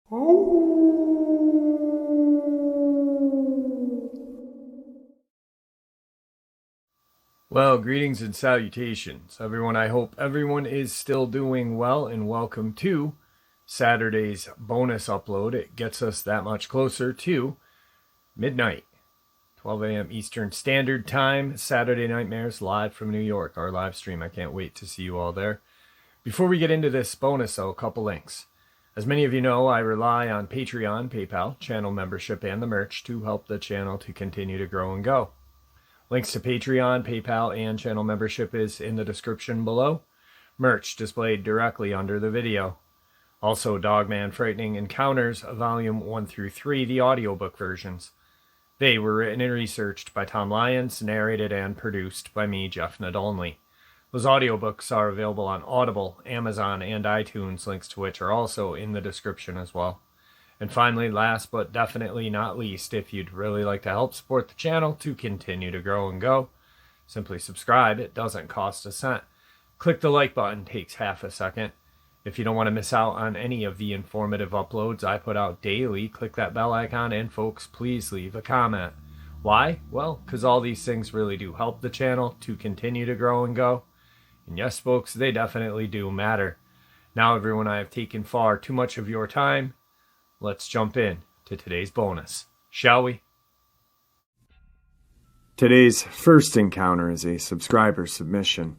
Well, greetings and salutations, everyone. I hope everyone is still doing well, and welcome to Saturday's bonus upload. It gets us that much closer to midnight, 12 a.m. Eastern Standard Time, Saturday Nightmares live from New York, our live stream. I can't wait to see you all there. Before we get into this bonus, though, a couple links. As many of you know, I rely on Patreon, PayPal, channel membership, and the merch to help the channel to continue to grow and go. Links to Patreon, PayPal, and channel membership is in the description below. Merch displayed directly under the video. Also, Dogman Frightening Encounters, Volume 1 through 3, the audiobook versions. They were written and researched by Tom Lyons, narrated and produced by me, Jeff Nadolny. Those audiobooks are available on Audible, Amazon, and iTunes, links to which are also in the description as well. And finally, last but definitely not least, if you'd really like to help support the channel to continue to grow and go, simply subscribe. It doesn't cost a cent. Click the like button, takes half a second. If you don't want to miss out on any of the informative uploads I put out daily, click that bell icon, and folks, please leave a comment. Why? Well, because all these things really do help the channel to continue to grow and go. And yes, folks, they definitely do matter. Now, everyone, I have taken far too much of your time. Let's jump in to today's bonus, shall we? Today's first encounter is a subscriber submission.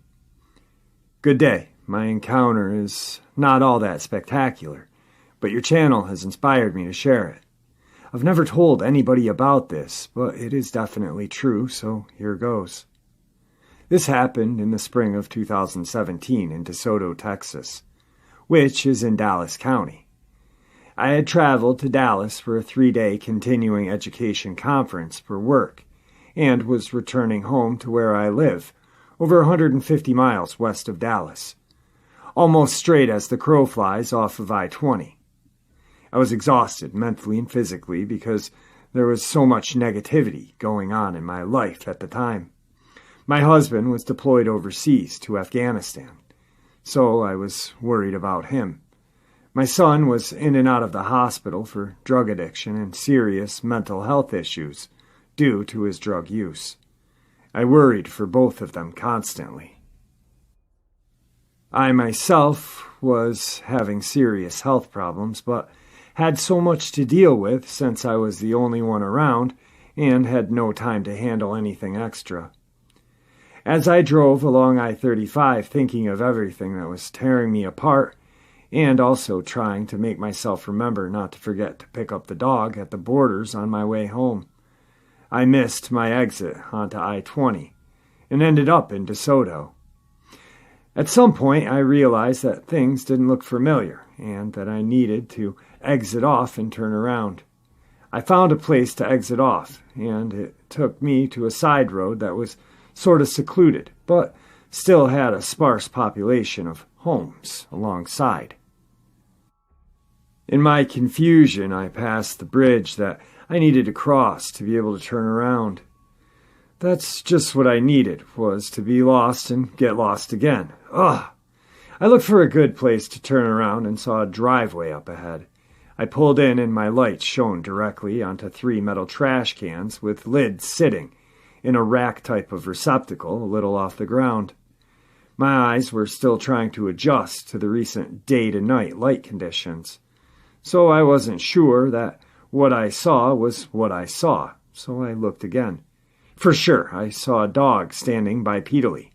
Good day. My encounter is not all that spectacular, but your channel has inspired me to share it. I've never told anybody about this, but it is definitely true, so here goes. This happened in the spring of 2017 in DeSoto, Texas, which is in Dallas County. I had traveled to Dallas for a 3-day continuing education conference for work and was returning home to where I live, over 150 miles west of Dallas, almost straight as the crow flies off of I-20. I was exhausted mentally and physically because there was so much negativity going on in my life at the time. My husband was deployed overseas to Afghanistan, so I was worried about him. My son was in and out of the hospital for drug addiction and serious mental health issues due to his drug use. I worried for both of them constantly. I myself was having serious health problems, but had so much to deal with since I was the only one around and had no time to handle anything extra. As I drove along I-35 thinking of everything that was tearing me apart, and also trying to make myself remember not to forget to pick up the dog at the Borders on my way home, I missed my exit onto I-20 and ended up in DeSoto. At some point, I realized that things didn't look familiar and that I needed to exit off and turn around. I found a place to exit off, and it took me to a side road that was sort of secluded, but still had a sparse population of homes alongside. In my confusion, I passed the bridge that I needed to cross to be able to turn around. That's just what I needed, was to be lost and get lost again. Ugh! I looked for a good place to turn around and saw a driveway up ahead. I pulled in and my light shone directly onto 3 metal trash cans with lids sitting in a rack type of receptacle a little off the ground. My eyes were still trying to adjust to the recent day-to-night light conditions, so I wasn't sure that what I saw was what I saw, so I looked again. For sure, I saw a dog standing bipedally.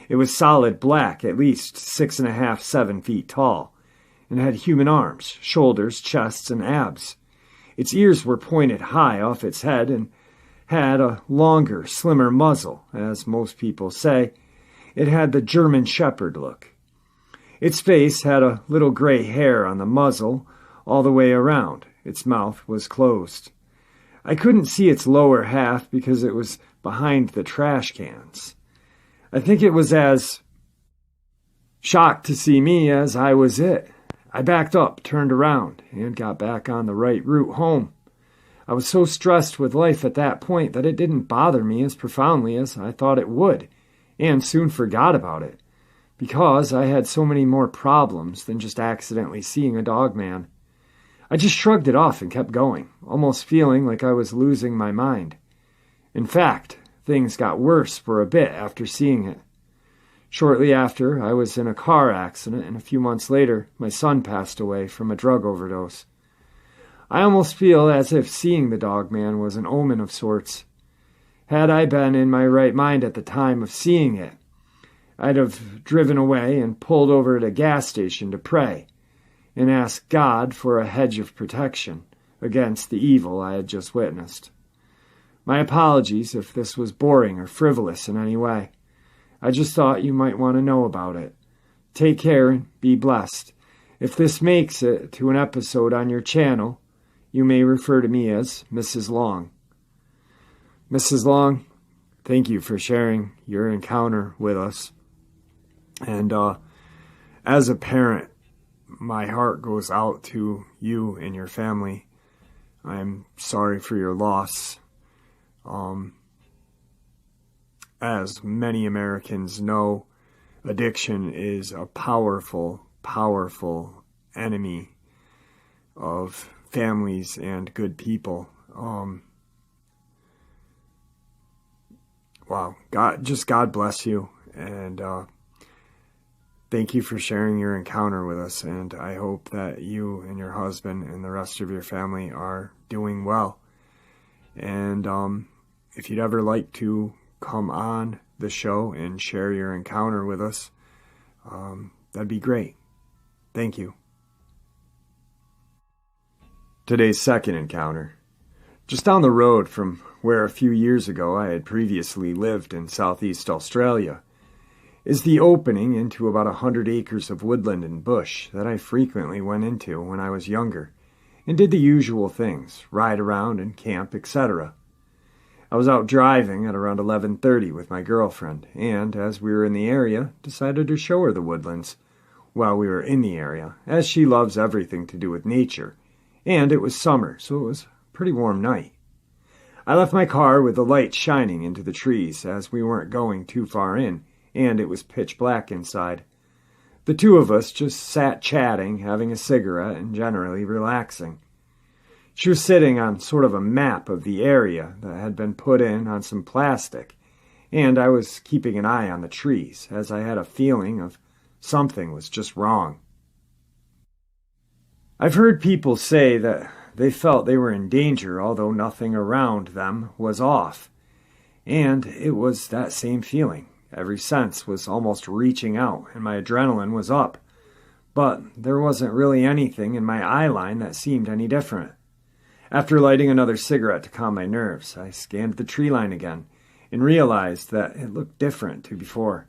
It was solid black, at least 6.5, 7 feet tall, and had human arms, shoulders, chests, and abs. Its ears were pointed high off its head and had a longer, slimmer muzzle, as most people say. It had the German Shepherd look. Its face had a little gray hair on the muzzle all the way around. Its mouth was closed. I couldn't see its lower half because it was behind the trash cans. I think it was as shocked to see me as I was it. I backed up, turned around, and got back on the right route home. I was so stressed with life at that point that it didn't bother me as profoundly as I thought it would, and soon forgot about it, because I had so many more problems than just accidentally seeing a dogman. I just shrugged it off and kept going, almost feeling like I was losing my mind. In fact, things got worse for a bit after seeing it. Shortly after, I was in a car accident, and a few months later, my son passed away from a drug overdose. I almost feel as if seeing the Dogman was an omen of sorts. Had I been in my right mind at the time of seeing it, I'd have driven away and pulled over at a gas station to pray and ask God for a hedge of protection against the evil I had just witnessed. My apologies if this was boring or frivolous in any way. I just thought you might want to know about it. Take care and be blessed. If this makes it to an episode on your channel, you may refer to me as Mrs. Long. Mrs. Long, thank you for sharing your encounter with us. And as a parent, my heart goes out to you and your family. I'm sorry for your loss. As many Americans know, addiction is a powerful, powerful enemy of families and good people. Wow, God bless you, and thank you for sharing your encounter with us, and I hope that you and your husband and the rest of your family are doing well. And if you'd ever like to come on the show and share your encounter with us, that'd be great. Thank you. Today's second encounter. Just down the road from where a few years ago I had previously lived in Southeast Australia is the opening into about 100 acres of woodland and bush that I frequently went into when I was younger and did the usual things, ride around and camp, etc. I was out driving at around 11:30 with my girlfriend, and as we were in the area, decided to show her the woodlands while we were in the area, as she loves everything to do with nature, and it was summer, so it was a pretty warm night. I left my car with the light shining into the trees as we weren't going too far in, and it was pitch black inside. The two of us just sat chatting, having a cigarette, and generally relaxing. She was sitting on sort of a map of the area that had been put in on some plastic, and I was keeping an eye on the trees, as I had a feeling of something was just wrong. I've heard people say that they felt they were in danger, although nothing around them was off, and it was that same feeling. Every sense was almost reaching out, and my adrenaline was up, but there wasn't really anything in my eye line that seemed any different. After lighting another cigarette to calm my nerves, I scanned the tree line again and realized that it looked different to before.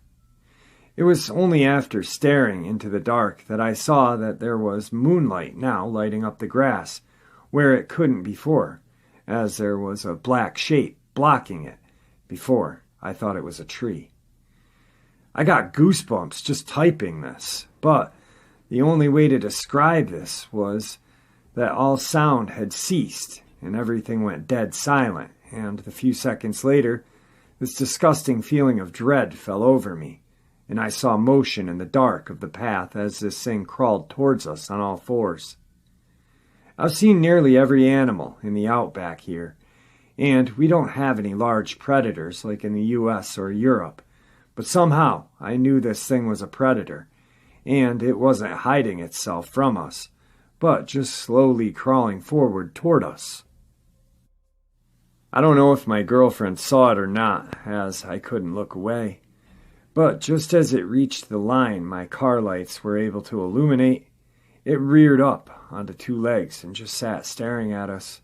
It was only after staring into the dark that I saw that there was moonlight now lighting up the grass where it couldn't before, as there was a black shape blocking it. Before, I thought it was a tree. I got goosebumps just typing this, but the only way to describe this was that all sound had ceased and everything went dead silent, and a few seconds later, this disgusting feeling of dread fell over me, and I saw motion in the dark of the path as this thing crawled towards us on all fours. I've seen nearly every animal in the outback here, and we don't have any large predators like in the US or Europe, but somehow I knew this thing was a predator, and it wasn't hiding itself from us, but just slowly crawling forward toward us. I don't know if my girlfriend saw it or not, as I couldn't look away, but just as it reached the line my car lights were able to illuminate, it reared up onto two legs and just sat staring at us.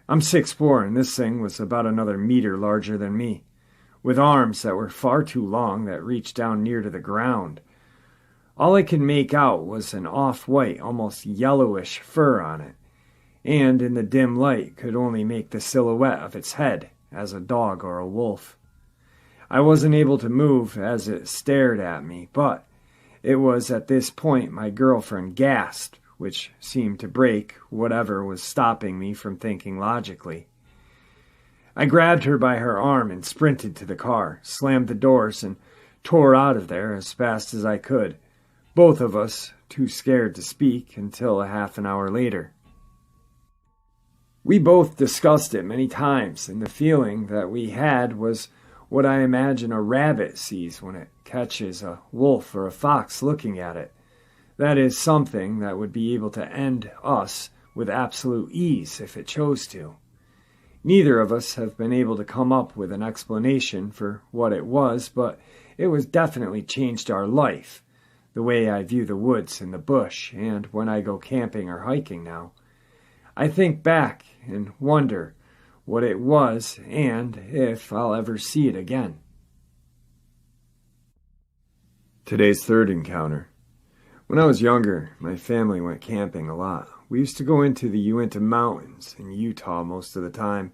I'm 6'4", and this thing was about another meter larger than me, with arms that were far too long that reached down near to the ground. All I could make out was an off-white, almost yellowish fur on it, and in the dim light could only make the silhouette of its head as a dog or a wolf. I wasn't able to move as it stared at me, but it was at this point my girlfriend gasped, which seemed to break whatever was stopping me from thinking logically. I grabbed her by her arm and sprinted to the car, slammed the doors, and tore out of there as fast as I could, both of us too scared to speak until a half an hour later. We both discussed it many times, and the feeling that we had was what I imagine a rabbit sees when it catches a wolf or a fox looking at it. That is something that would be able to end us with absolute ease if it chose to. Neither of us have been able to come up with an explanation for what it was, but it was definitely changed our life, the way I view the woods and the bush, and when I go camping or hiking now. I think back and wonder what it was and if I'll ever see it again. Today's third encounter. When I was younger, my family went camping a lot. We used to go into the Uinta Mountains in Utah most of the time.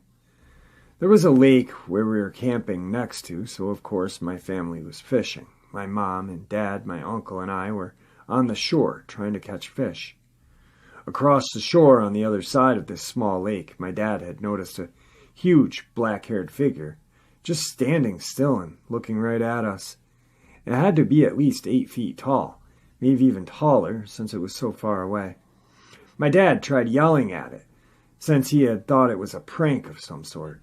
There was a lake where we were camping next to, so of course my family was fishing. My mom and dad, my uncle, and I were on the shore trying to catch fish. Across the shore on the other side of this small lake, my dad had noticed a huge black-haired figure just standing still and looking right at us. It had to be at least 8 feet tall, maybe even taller since it was so far away. My dad tried yelling at it, since he had thought it was a prank of some sort.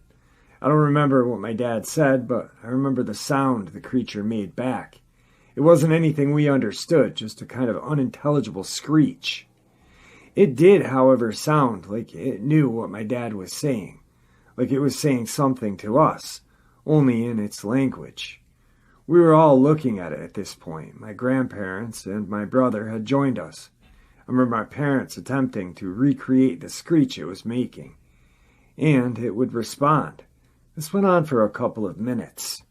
I don't remember what my dad said, but I remember the sound the creature made back. It wasn't anything we understood, just a kind of unintelligible screech. It did, however, sound like it knew what my dad was saying, like it was saying something to us, only in its language. We were all looking at it at this point. My grandparents and my brother had joined us. I remember my parents attempting to recreate the screech it was making, and it would respond. This went on for a couple of minutes.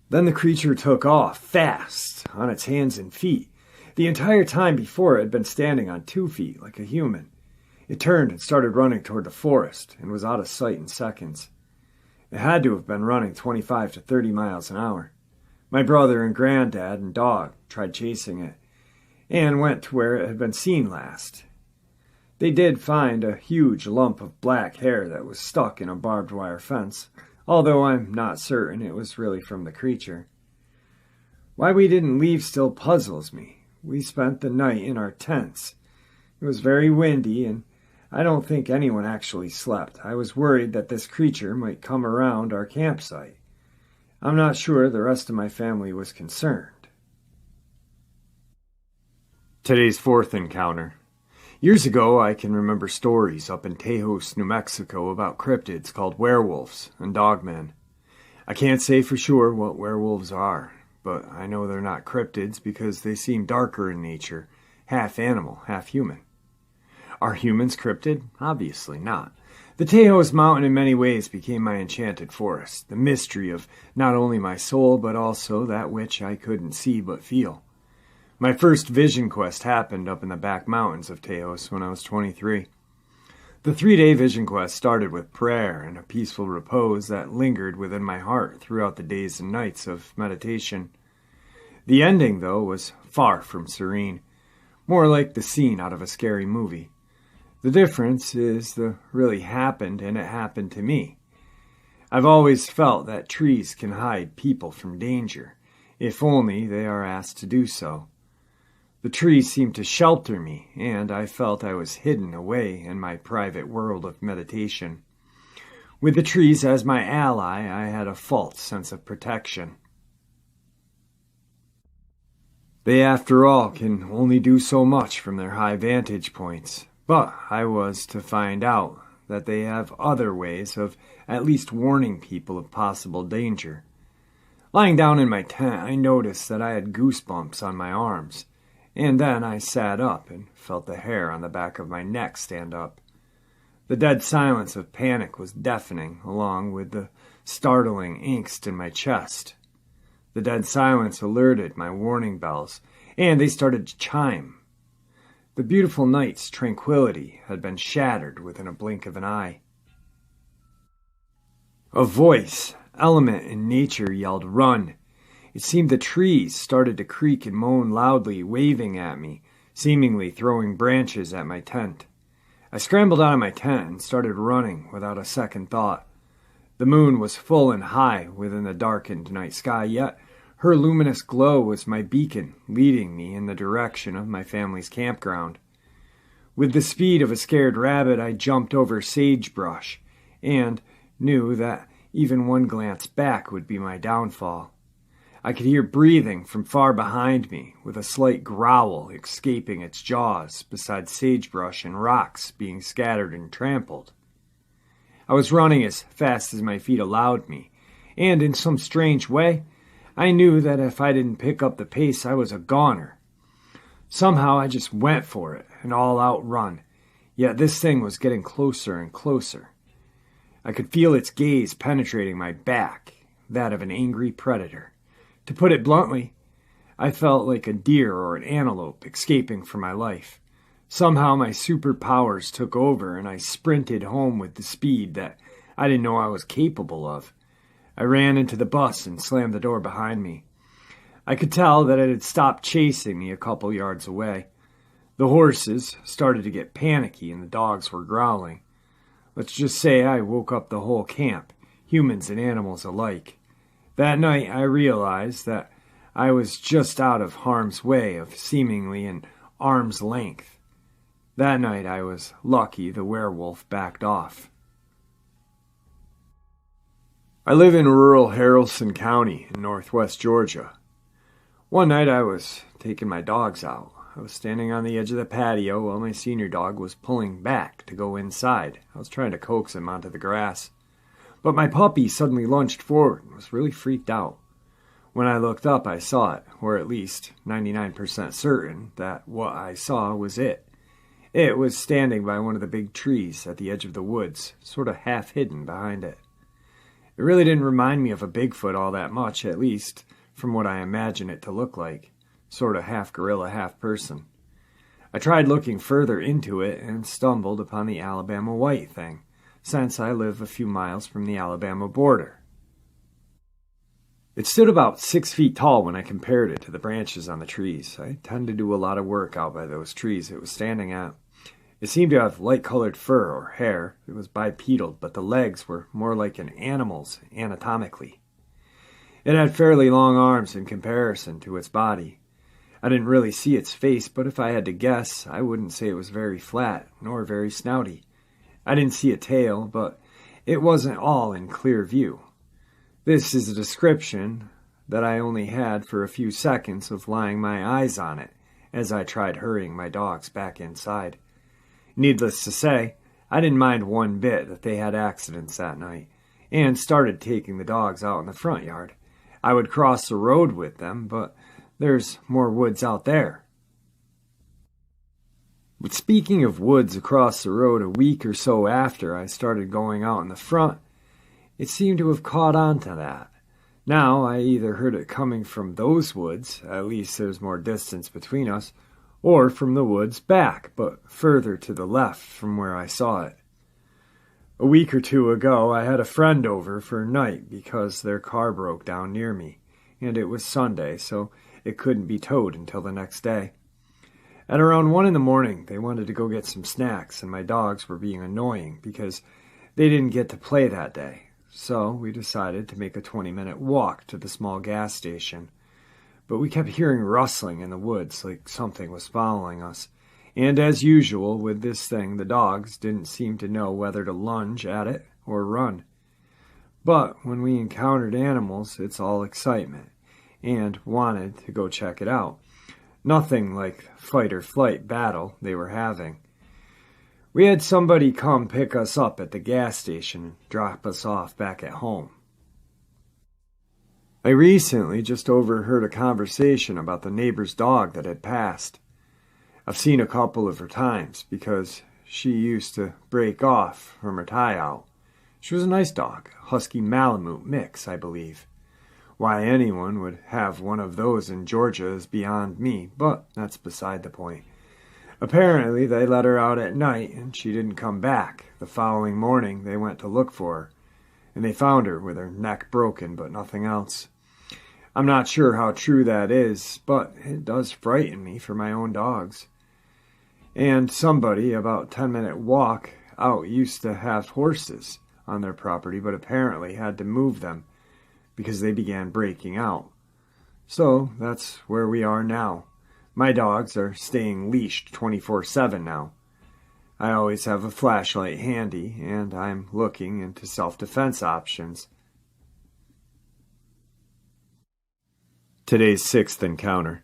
Then the creature took off, fast, on its hands and feet. The entire time before it had been standing on 2 feet, like a human. It turned and started running toward the forest, and was out of sight in seconds. It had to have been running 25 to 30 miles an hour. My brother and granddad and dog tried chasing it, and went to where it had been seen last. They did find a huge lump of black hair that was stuck in a barbed wire fence, although I'm not certain it was really from the creature. Why we didn't leave still puzzles me. We spent the night in our tents. It was very windy, and I don't think anyone actually slept. I was worried that this creature might come around our campsite. I'm not sure the rest of my family was concerned. Today's fourth encounter. Years ago, I can remember stories up in Tejas, New Mexico about cryptids called werewolves and dogmen. I can't say for sure what werewolves are, but I know they're not cryptids because they seem darker in nature, half animal, half human. Are humans cryptid? Obviously not. The Tejas Mountain in many ways became my enchanted forest, the mystery of not only my soul but also that which I couldn't see but feel. My first vision quest happened up in the back mountains of Tejas when I was 23. The 3-day vision quest started with prayer and a peaceful repose that lingered within my heart throughout the days and nights of meditation. The ending, though, was far from serene, more like the scene out of a scary movie. The difference is the really happened, and it happened to me. I've always felt that trees can hide people from danger, if only they are asked to do so. The trees seemed to shelter me, and I felt I was hidden away in my private world of meditation. With the trees as my ally, I had a false sense of protection. They, after all, can only do so much from their high vantage points, but I was to find out that they have other ways of at least warning people of possible danger. Lying down in my tent, I noticed that I had goosebumps on my arms. And then I sat up and felt the hair on the back of my neck stand up. The dead silence of panic was deafening, along with the startling angst in my chest. The dead silence alerted my warning bells, and they started to chime. The beautiful night's tranquility had been shattered within a blink of an eye. A voice, element in nature, yelled, "Run!" It seemed the trees started to creak and moan loudly, waving at me, seemingly throwing branches at my tent. I scrambled out of my tent and started running without a second thought. The moon was full and high within the darkened night sky, yet her luminous glow was my beacon, leading me in the direction of my family's campground. With the speed of a scared rabbit, I jumped over sagebrush and knew that even one glance back would be my downfall. I could hear breathing from far behind me, with a slight growl escaping its jaws beside sagebrush and rocks being scattered and trampled. I was running as fast as my feet allowed me, and in some strange way, I knew that if I didn't pick up the pace, I was a goner. Somehow I just went for it, an all-out run, yet this thing was getting closer and closer. I could feel its gaze penetrating my back, that of an angry predator. To put it bluntly, I felt like a deer or an antelope escaping for my life. Somehow my superpowers took over and I sprinted home with the speed that I didn't know I was capable of. I ran into the bus and slammed the door behind me. I could tell that it had stopped chasing me a couple yards away. The horses started to get panicky and the dogs were growling. Let's just say I woke up the whole camp, humans and animals alike. That night I realized that I was just out of harm's way of seemingly an arm's length. That night I was lucky the werewolf backed off. I live in rural Haralson County in northwest Georgia. One night I was taking my dogs out. I was standing on the edge of the patio while my senior dog was pulling back to go inside. I was trying to coax him onto the grass. But my puppy suddenly lunged forward and was really freaked out. When I looked up, I saw it, or at least 99% certain that what I saw was it. It was standing by one of the big trees at the edge of the woods, sort of half hidden behind it. It really didn't remind me of a Bigfoot all that much, at least from what I imagine it to look like, sort of half gorilla, half person. I tried looking further into it and stumbled upon the Alabama white thing, since I live a few miles from the Alabama border. It stood about 6 feet tall when I compared it to the branches on the trees. I tend to do a lot of work out by those trees it was standing at. It seemed to have light-colored fur or hair. It was bipedal, but the legs were more like an animal's anatomically. It had fairly long arms in comparison to its body. I didn't really see its face, but if I had to guess, I wouldn't say it was very flat, nor very snouty. I didn't see a tail, but it wasn't all in clear view. This is a description that I only had for a few seconds of lying my eyes on it as I tried hurrying my dogs back inside. Needless to say, I didn't mind one bit that they had accidents that night, and started taking the dogs out in the front yard. I would cross the road with them, but there's more woods out there. But speaking of woods across the road, a week or so after I started going out in the front, it seemed to have caught on to that. Now I either heard it coming from those woods, at least there's more distance between us, or from the woods back, but further to the left from where I saw it. A week or two ago, I had a friend over for a night because their car broke down near me, and it was Sunday, so it couldn't be towed until the next day. At around 1 a.m, they wanted to go get some snacks, and my dogs were being annoying because they didn't get to play that day. So we decided to make a 20-minute walk to the small gas station. But we kept hearing rustling in the woods like something was following us. And as usual with this thing, the dogs didn't seem to know whether to lunge at it or run. But when we encountered animals, it's all excitement, and wanted to go check it out. Nothing like fight or flight battle they were having. We had somebody come pick us up at the gas station and drop us off back at home. I recently just overheard a conversation about the neighbor's dog that had passed. I've seen a couple of her times because she used to break off from her tie-out. She was a nice dog, a husky Malamute mix, I believe. Why anyone would have one of those in Georgia is beyond me, but that's beside the point. Apparently, they let her out at night, and she didn't come back. The following morning, they went to look for her, and they found her with her neck broken, but nothing else. I'm not sure how true that is, but it does frighten me for my own dogs. And somebody, about 10-minute walk out, used to have horses on their property, but apparently had to move them because they began breaking out. So that's where we are now. My dogs are staying leashed 24/7 now. I always have a flashlight handy, and I'm looking into self-defense options. Today's sixth encounter.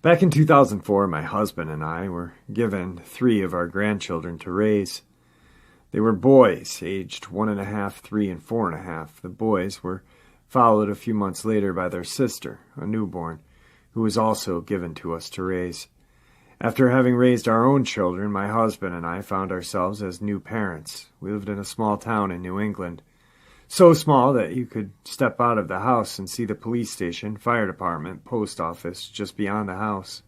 Back in 2004, my husband and I were given 3 of our grandchildren to raise. They were boys, aged 1.5, 3, and 4.5. The boys were followed a few months later by their sister, a newborn, who was also given to us to raise. After having raised our own children, my husband and I found ourselves as new parents. We lived in a small town in New England, so small that you could step out of the house and see the police station, fire department, post office just beyond the house.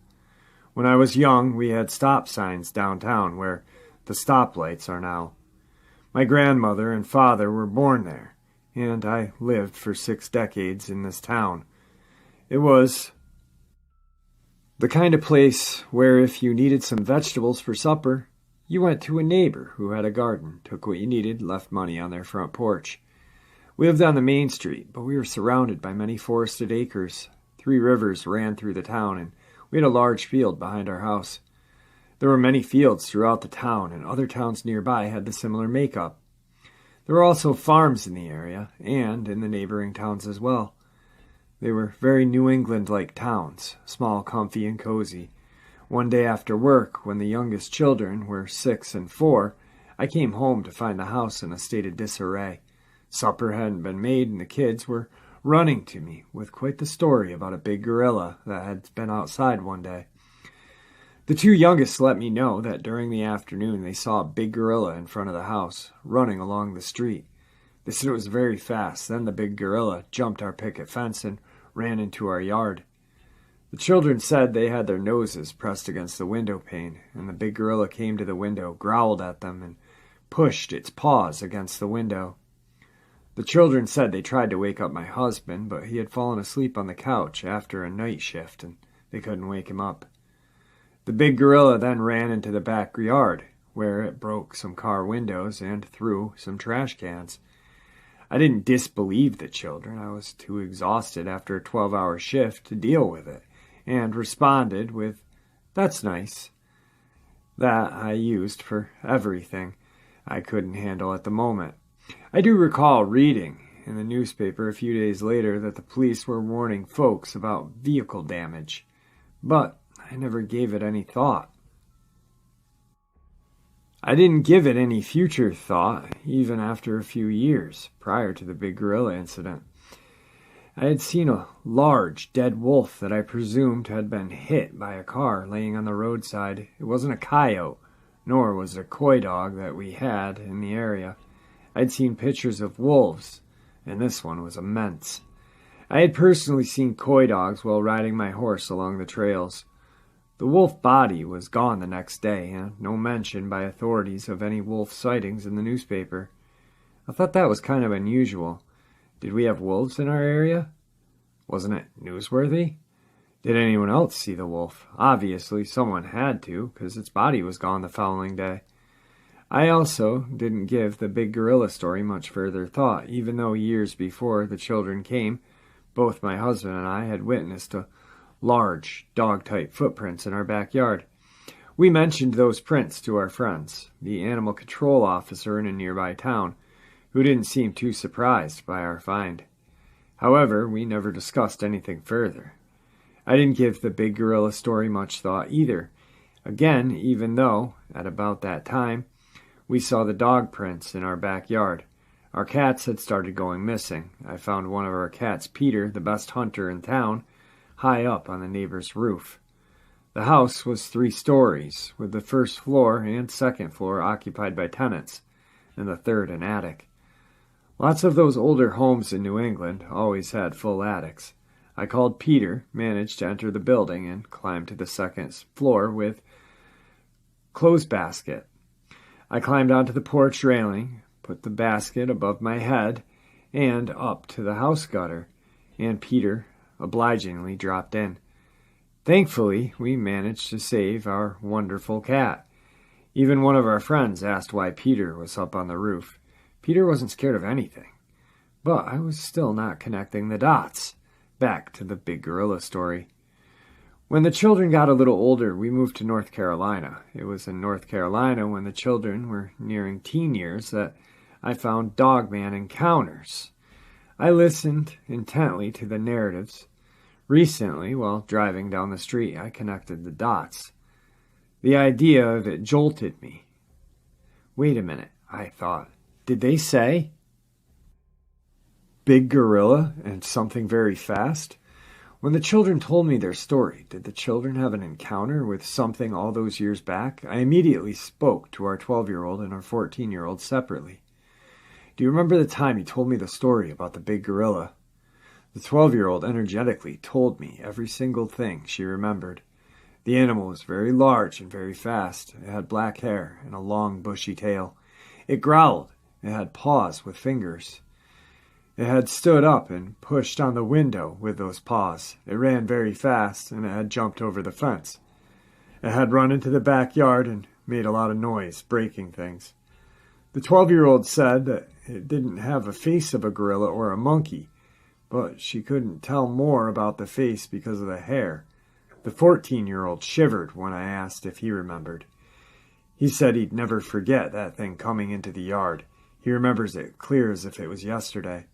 When I was young, we had stop signs downtown where the stoplights are now. My grandmother and father were born there, and I lived for 6 decades in this town. It was the kind of place where if you needed some vegetables for supper, you went to a neighbor who had a garden, took what you needed, left money on their front porch. We lived on the main street, but we were surrounded by many forested acres. 3 rivers ran through the town, and we had a large field behind our house. There were many fields throughout the town, and other towns nearby had the similar makeup. There were also farms in the area, and in the neighboring towns as well. They were very New England-like towns, small, comfy, and cozy. One day after work, when the youngest children were 6 and 4, I came home to find the house in a state of disarray. Supper hadn't been made, and the kids were running to me with quite the story about a big gorilla that had been outside one day. The 2 youngest let me know that during the afternoon they saw a big gorilla in front of the house, running along the street. They said it was very fast. Then the big gorilla jumped our picket fence and ran into our yard. The children said they had their noses pressed against the window pane, and the big gorilla came to the window, growled at them, and pushed its paws against the window. The children said they tried to wake up my husband, but he had fallen asleep on the couch after a night shift, and they couldn't wake him up. The big gorilla then ran into the backyard, where it broke some car windows and threw some trash cans. I didn't disbelieve the children. I was too exhausted after a 12-hour shift to deal with it, and responded with, "That's nice." That I used for everything I couldn't handle at the moment. I do recall reading in the newspaper a few days later that the police were warning folks about vehicle damage, but I never gave it any thought. I didn't give it any future thought, even after a few years prior to the big gorilla incident. I had seen a large, dead wolf that I presumed had been hit by a car laying on the roadside. It wasn't a coyote, nor was it a coy dog that we had in the area. I'd seen pictures of wolves, and this one was immense. I had personally seen coy dogs while riding my horse along the trails. The wolf body was gone the next day, and no mention by authorities of any wolf sightings in the newspaper. I thought that was kind of unusual. Did we have wolves in our area? Wasn't it newsworthy? Did anyone else see the wolf? Obviously, someone had to, because its body was gone the following day. I also didn't give the big gorilla story much further thought, even though years before the children came, both my husband and I had witnessed a large dog-type footprints in our backyard. We mentioned those prints to our friends, the animal control officer in a nearby town, who didn't seem too surprised by our find. However, we never discussed anything further. I didn't give the big gorilla story much thought either. Again, even though, at about that time, we saw the dog prints in our backyard. Our cats had started going missing. I found one of our cats, Peter, the best hunter in town, high up on the neighbor's roof. The house was 3 stories, with the first floor and second floor occupied by tenants, and the third an attic. Lots of those older homes in New England always had full attics. I called Peter, managed to enter the building, and climbed to the second floor with clothes basket. I climbed onto the porch railing, put the basket above my head, and up to the house gutter, and Peter obligingly dropped in. Thankfully, we managed to save our wonderful cat. Even one of our friends asked why Peter was up on the roof. Peter wasn't scared of anything, but I was still not connecting the dots. Back to the big gorilla story. When the children got a little older, we moved to North Carolina. It was in North Carolina when the children were nearing teen years that I found Dogman encounters. I listened intently to the narratives. Recently, while driving down the street, I connected the dots. The idea of it jolted me. Wait a minute, I thought. Did they say big gorilla and something very fast? When the children told me their story, did the children have an encounter with something all those years back? I immediately spoke to our 12-year-old and our 14-year-old separately. Do you remember the time you told me the story about the big gorilla? The 12-year-old energetically told me every single thing she remembered. The animal was very large and very fast. It had black hair and a long, bushy tail. It growled. It had paws with fingers. It had stood up and pushed on the window with those paws. It ran very fast, and it had jumped over the fence. It had run into the backyard and made a lot of noise, breaking things. The 12-year-old said that it didn't have a face of a gorilla or a monkey, but she couldn't tell more about the face because of the hair. The 14-year-old shivered when I asked if he remembered. He said he'd never forget that thing coming into the yard. He remembers it clear as if it was yesterday.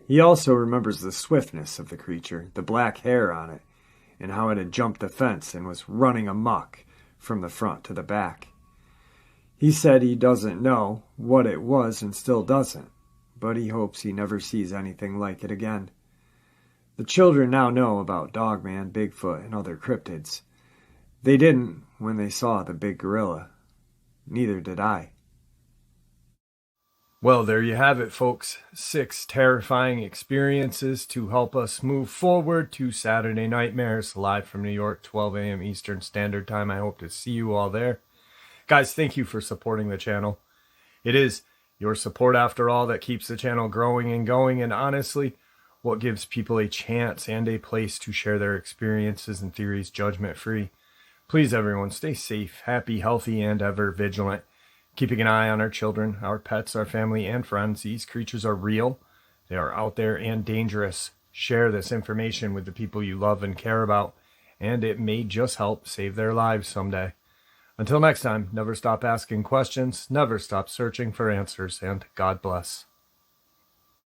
He also remembers the swiftness of the creature, the black hair on it, and how it had jumped the fence and was running amok from the front to the back. He said he doesn't know what it was and still doesn't, but he hopes he never sees anything like it again. The children now know about Dogman, Bigfoot, and other cryptids. They didn't when they saw the big gorilla. Neither did I. Well, there you have it, folks. 6 terrifying experiences to help us move forward to Saturday Nightmares, live from New York, 12 a.m. Eastern Standard Time. I hope to see you all there. Guys, thank you for supporting the channel. It is your support, after all, that keeps the channel growing and going, and honestly, what gives people a chance and a place to share their experiences and theories judgment-free. Please, everyone, stay safe, happy, healthy, and ever vigilant. Keeping an eye on our children, our pets, our family, and friends. These creatures are real. They are out there and dangerous. Share this information with the people you love and care about, and it may just help save their lives someday. Until next time, never stop asking questions, never stop searching for answers, and God bless.